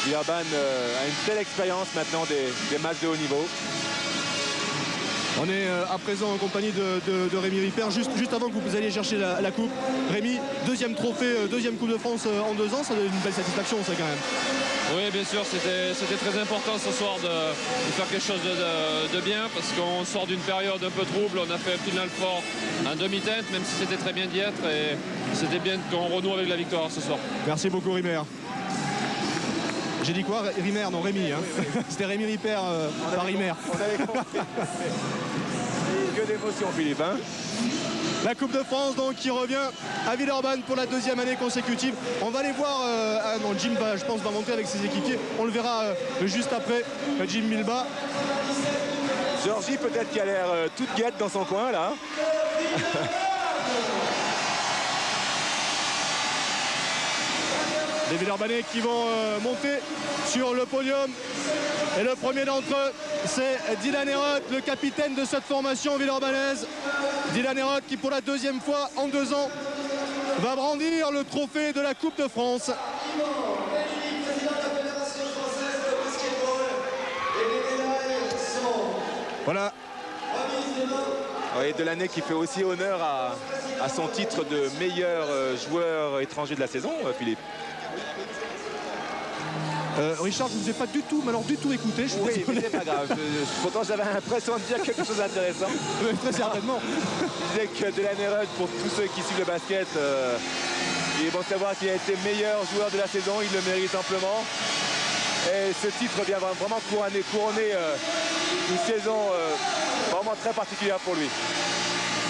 Villeurbanne a une telle expérience maintenant des matchs de haut niveau. On est à présent en compagnie de Rémi Ripert. Juste avant que vous alliez chercher la coupe, Rémi, deuxième trophée, deuxième Coupe de France en 2 ans, ça donne une belle satisfaction ça quand même. Oui, bien sûr, c'était très important ce soir de faire quelque chose de bien parce qu'on sort d'une période un peu trouble. On a fait un final fort en demi-teinte, même si c'était très bien d'y être et c'était bien qu'on renoue avec la victoire ce soir. Merci beaucoup Rimer. J'ai dit quoi? Rimer, non Rémi. Hein. C'était Rémi Ripert par Rimer. On avait compris. Que d'émotion Philippe. Hein. La Coupe de France donc qui revient à Villeurbanne pour la 2e année consécutive. On va aller voir, Jim va, je pense, va monter avec ses équipiers. On le verra juste après, Jim Milba. Georgie peut-être qui a l'air toute guette dans son coin là. Les Villeurbanais qui vont monter sur le podium. Et le premier d'entre eux, c'est Dylan Herod, le capitaine de cette formation villeurbannaise. Dylan Herod qui pour la 2e fois en 2 ans va brandir le trophée de la Coupe de France. Voilà. Oui, de l'année qui fait aussi honneur à son titre de meilleur joueur étranger de la saison, Philippe. Richard, je ne vous ai pas du tout, mais alors du tout écouté. Oui, mais c'est pas grave. Pourtant, j'avais l'impression de dire quelque chose d'intéressant. Très certainement. Je disais que Dylan Herod, pour tous ceux qui suivent le basket, il est bon de savoir qu'il a été meilleur joueur de la saison. Il le mérite amplement. Et ce titre vient vraiment couronner une saison vraiment très particulière pour lui.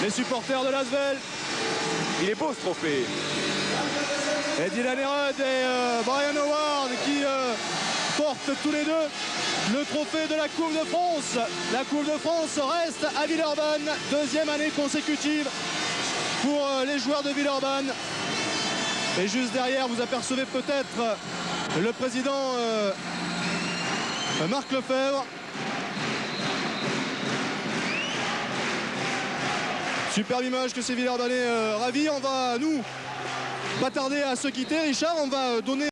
Les supporters de l'Asvel. Il est beau ce trophée. Et Dylan Herod et Brian Howard qui portent tous les deux le trophée de la Coupe de France. La Coupe de France reste à Villeurbanne, 2e année consécutive pour les joueurs de Villeurbanne. Et juste derrière, vous apercevez peut-être le président Marc Lefebvre. Superbe image que ces Villeurbanais ravis. On va, nous, pas tarder à se quitter. Richard, on va donner...